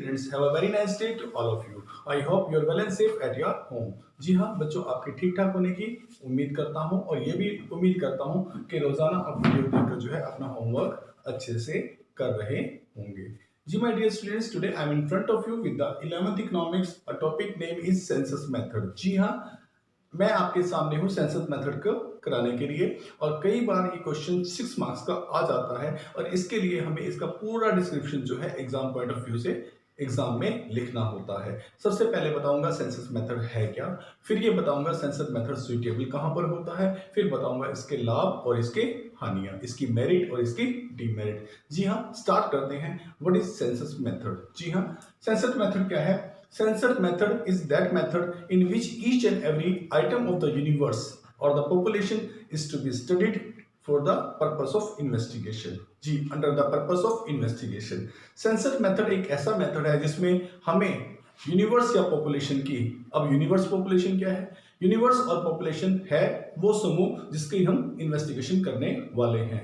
students, have a very nice day to all of you. I hope you are well and safe at your home. जी हाँ बच्चों, आपके ठीक ठाक होने की उम्मीद करता हूँ और ये भी उम्मीद करता हूँ कि रोजाना आप वीडियो देखकर जो है अपना होमवर्क अच्छे से कर रहे होंगे। जी my dear students, today I am in front of you with the 11th economics. A topic name is census method. जी हाँ, मैं आपके सामने हूँ सेंसस मेथड को कराने के लिए और कई बार ये क्वेश्चन 6 मार्क्स का आ जाता है और इसके लिए हमें इसका पूरा डिस्क्रिप्शन जो है एग्जाम पॉइंट ऑफ व्यू से एग्जाम में लिखना होता है। सबसे पहले बताऊंगा सेंसस मेथड है क्या, फिर ये बताऊंगा सेंसस मेथड सुइटेबल कहां पर होता है, फिर बताऊंगा इसके लाभ और इसके हानियां, इसकी मेरिट और इसकी डीमेरिट। जी हाँ, स्टार्ट करते हैं। What is census method? जी हाँ, सेंसस मेथड क्या है? Census method is that method in which each and every item of the universe or the population is to be studied for the purpose of investigation. Ji, under the purpose of investigation. Census method एक ऐसा method है जिसमें हमें universe या population की, अब universe population क्या है? यूनिवर्स और पॉपुलेशन है वो समूह जिसकी हम इन्वेस्टिगेशन करने वाले हैं।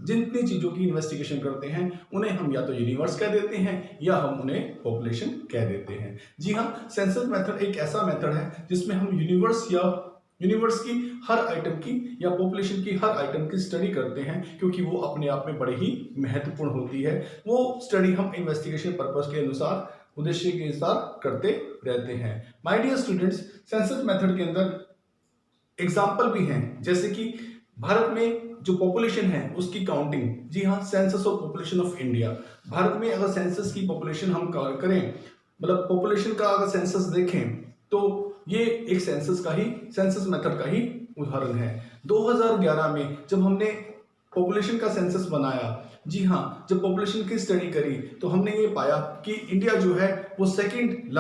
जितनी चीजों की इन्वेस्टिगेशन करते हैं उन्हें हम या तो यूनिवर्स कह देते हैं या हम उन्हें पॉपुलेशन कह देते हैं। जी हाँ, सेंसस मेथड एक ऐसा मेथड है जिसमें हम यूनिवर्स की हर आइटम की या पॉपुलेशन की हर आइटम की स्टडी करते हैं, क्योंकि वो अपने आप में बड़ी ही महत्वपूर्ण होती है। वो स्टडी हम इन्वेस्टिगेशन पर्पस के अनुसार, उद्देश्य के अनुसार करते रहते हैं। My dear students, census method के अंदर एग्जाम्पल भी हैं, जैसे कि भारत में जो पॉपुलेशन है उसकी काउंटिंग। जी हाँ, census of population of India. Bharat में अगर सेंसस की पॉपुलेशन हम करें, मतलब पॉपुलेशन का अगर सेंसस देखें, तो ये एक सेंसस मेथड का ही उदाहरण है। 2011 में जब हमने पॉपुलेशन का सेंसस बनाया, जी हाँ, जब पॉपुलेशन की स्टडी करी तो हमने ये पाया कि इंडिया जो है वो सेकंड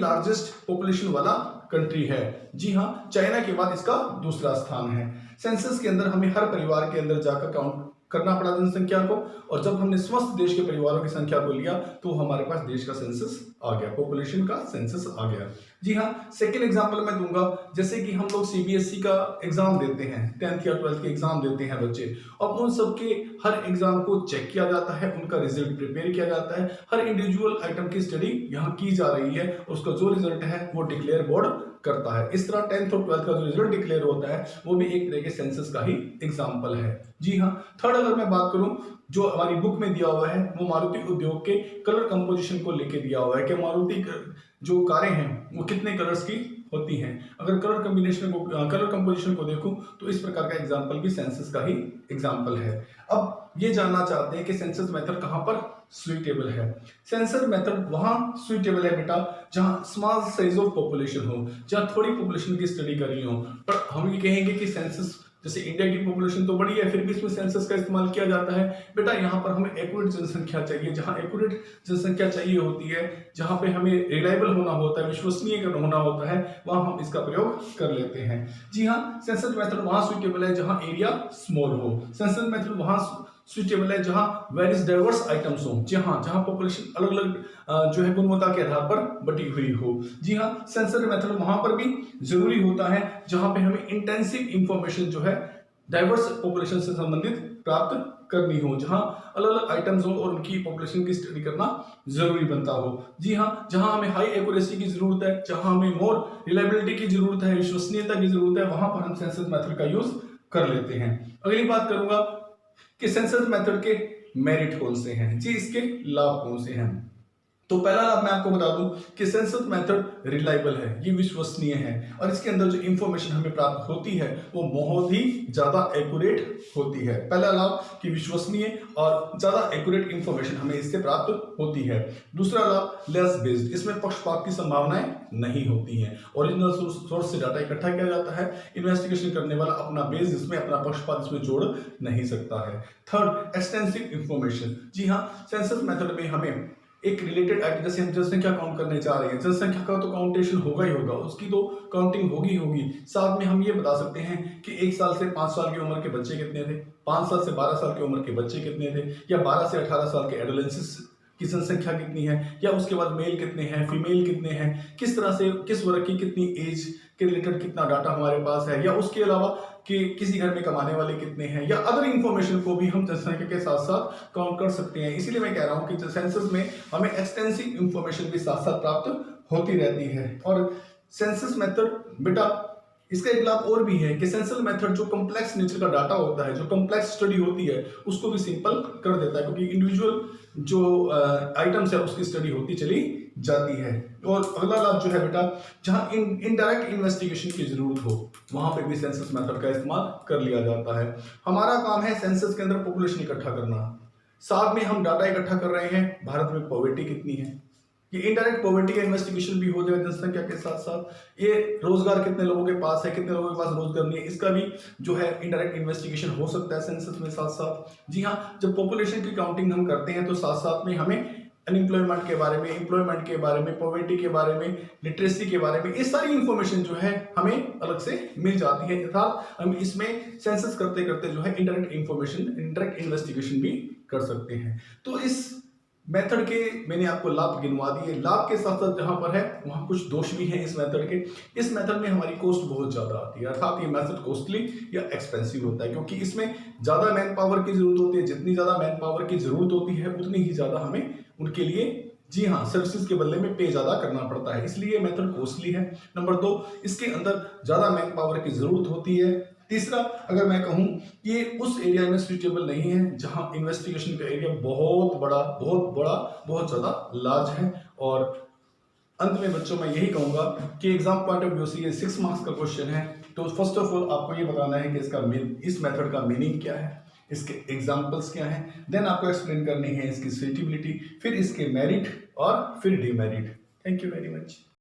लार्जेस्ट पॉपुलेशन वाला कंट्री है। जी हाँ, चाइना के बाद इसका दूसरा स्थान है। सेंसस के अंदर हमें हर परिवार के अंदर जाकर काउंट करना पड़ा जनसंख्या को, और जब हमने समस्त देश के परिवारों की संख्या को लिया तो हमारे पास देश का सेंसस आ गया, पॉपुलेशन का सेंसस आ गया। जी हाँ, सेकंड एग्जांपल मैं दूंगा, जैसे कि हम लोग सीबीएसई का एग्जाम देते हैं, 10th या 12th के एग्जाम देते हैं बच्चे, और उन सबके हर एग्जाम को चेक किया जाता है, उनका रिजल्ट प्रिपेयर किया जाता है, हर इंडिविजुअल आइटम की स्टडी यहाँ की जा रही है, उसका जो रिजल्ट है वो डिक्लेयर बोर्ड करता है। इस तरह 10th और 12th का जो रिजल्ट डिक्लेयर होता है वो भी एक तरह के सेंसस का ही एग्जाम्पल है। जी हाँ, थर्ड अगर मैं बात करूं, जो हमारी बुक में दिया हुआ है वो मारुति उद्योग के कलर कंपोजिशन को लेके दिया हुआ है कि मारुति जो कारें हैं वो कितने कलर्स की होती हैं। अगर कलर कंपोजिशन को देखूं तो इस प्रकार का एग्जांपल भी सेंसस का ही एग्जांपल है। अब ये जानना चाहते हैं कि सेंसस मेथड कहां पर सुइटेबल है। सेंसस मेथड वहां सुइटेबल है बेटा जहां स्मॉल साइज ऑफ पॉपुलेशन हो, जहां थोड़ी पॉपुलेशन की स्टडी करनी हो। पर हम ये कहेंगे कि सेंसस, जैसे इंडिया की पॉपुलेशन तो बड़ी है फिर भी इसमें सेंसस का इस्तेमाल किया जाता है। बेटा यहाँ पर हमें एक्यूरेट जनसंख्या चाहिए, जहाँ एक्यूरेट जनसंख्या चाहिए होती है, जहाँ पे हमें रिलायबल होना होता है, विश्वसनीय होना होता है, वहाँ हम इसका प्रयोग कर लेते हैं। जी हाँ, सेंसस मेथड वहाँ सुइटेबल है जहाँ एरिया स्मॉल हो। सेंसस मेथड वहाँ सुइटेबल है जहाँ वेरियस डाइवर्स आइटम्स हो, जहाँ पॉपुलेशन अलग अलग जो है गुणवत्ता के आधार पर बटी हुई हो। जी हाँ, सेंसस मेथड वहां पर भी जरूरी होता है जहां पे हमें इंटेंसिव इंफॉर्मेशन जो है डाइवर्स पॉपुलेशन से संबंधित प्राप्त करनी हो, जहां अलग अलग आइटम्स हो और उनकी पॉपुलेशन की स्टडी करना जरूरी बनता हो। जी हाँ, जहां हमें हाई एक्यूरेसी की जरूरत है, जहां हमें मोर रिलायबिलिटी की जरूरत है, विश्वसनीयता की जरूरत है, वहां पर हम सेंसस मेथड का यूज कर लेते हैं। अगली बात करूंगा कि सेंसस मेथड के मेरिट कौन से हैं। जी, इसके लाभ कौन से हैं। तो पहला लाभ मैं आपको बता दूं कि सेंसस मेथड रिलायबल है, ये विश्वसनीय है, और इसके अंदर जो इंफॉर्मेशन हमें प्राप्त होती है वो बहुत ही ज्यादा एक्यूरेट होती है। पहला लाभ कि विश्वसनीय और ज्यादा एक्यूरेट इंफॉर्मेशन हमें इससे प्राप्त होती है। दूसरा लाभ लेस बेस्ड, इसमें पक्षपात की संभावनाएं नहीं होती हैं। ओरिजिनल सोर्स से डाटा इकट्ठा किया जाता है, इन्वेस्टिगेशन करने वाला अपना बेस इसमें, अपना पक्षपात इसमें जोड़ नहीं सकता है। Third, extensive information. जी हाँ, सेंसस मेथड में हमें एक रिलेटेड आइटम, जैसे हम जनसंख्या काउंट करने जा रहे हैं, जनसंख्या का तो काउंटेशन होगा ही होगा, उसकी तो काउंटिंग होगी। साथ में हम ये बता सकते हैं कि 1 साल से 5 साल की उम्र के बच्चे कितने थे, 5 साल से 12 साल की उम्र के बच्चे कितने थे, या 12 से 18 साल के एडोलेंसेस की जनसंख्या कितनी है, या उसके बाद मेल कितने हैं, फीमेल कितने हैं, किस तरह से किस वर्ग की कितनी एज के रिलेटेड कितना डाटा हमारे पास है, या उसके अलावा कि किसी घर में कमाने वाले कितने हैं, या अदर इंफॉर्मेशन को भी हम जनसंख्या के साथ साथ काउंट कर सकते हैं। इसीलिए मैं कह रहा हूं कि सेंसस में हमें एक्सटेंसिव इंफॉर्मेशन भी साथ साथ प्राप्त होती रहती है। और सेंसस मेथड बेटा इसका एक लाभ और भी है कि सेंसस मेथड जो कॉम्प्लेक्स नेचर का डाटा होता है, जो कॉम्प्लेक्स स्टडी होती है, उसको भी सिंपल कर देता है, क्योंकि इंडिविजुअल जो आइटम्स है उसकी स्टडी होती चली जाती है। और अगला लाभ जो है बेटा, जहां इनडायरेक्ट इन्वेस्टिगेशन की जरूरत हो वहां पे भी सेंसस मेथड का इस्तेमाल कर लिया जाता है। हमारा काम है सेंसस के अंदर पॉपुलेशन इकट्ठा करना, साथ में हम डाटा इकट्ठा कर रहे हैं भारत में पॉवर्टी कितनी है, ये इनडायरेक्ट पॉवर्टी का इन्वेस्टिगेशन भी हो जाए जनसंख्या के साथ साथ, ये रोजगार कितने लोगों के पास है, कितने लोगों के पास रोजगार नहीं है, इसका भी जो है इनडायरेक्ट इन्वेस्टिगेशन हो सकता है सेंसस में साथ साथ। जी हाँ, जब पॉपुलेशन की काउंटिंग हम करते हैं तो साथ साथ में हमें अनएम्प्लॉयमेंट के बारे में, एम्प्लॉयमेंट के बारे में, पॉवर्टी के बारे में, लिटरेसी के बारे में, ये सारी इंफॉर्मेशन जो है हमें अलग से मिल जाती है। अर्थात हम इसमें सेंसस करते करते जो है इनडायरेक्ट इंफॉर्मेशन, इनडायरेक्ट इन्वेस्टिगेशन भी कर सकते हैं। तो इस मेथड के मैंने आपको लाभ गिनवा दिए। लाभ के साथ साथ जहां पर है वहां कुछ दोष भी हैं इस मेथड के। इस मेथड में हमारी कॉस्ट बहुत ज्यादा आती है, अर्थात ये मेथड कॉस्टली या एक्सपेंसिव होता है, क्योंकि इसमें ज्यादा मैन पावर की जरूरत होती है। जितनी ज्यादा मैन पावर की जरूरत होती है उतनी ही ज्यादा हमें उनके लिए, जी हाँ, सर्विसेज के बदले में पे ज्यादा करना पड़ता है, इसलिए मेथड कॉस्टली है। नंबर 2, इसके अंदर ज्यादा मैन पावर की जरूरत होती है। तीसरा, अगर मैं कहूं कि ये उस एरिया में सुइटेबल नहीं है जहां इन्वेस्टिगेशन का एरिया बहुत बड़ा, बहुत ज्यादा लार्ज है। और अंत में बच्चों मैं यही कहूंगा कि एग्जाम पॉइंट ऑफ व्यू से ये 6 मार्क्स का क्वेश्चन है, तो फर्स्ट ऑफ ऑल आपको ये बताना है कि इस मेथड का मीनिंग क्या है, इसके एग्जाम्पल्स क्या हैं, देन आपको एक्सप्लेन करनी है इसकी सुइटेबिलिटी, फिर इसके मेरिट और फिर demerit. Thank you very much.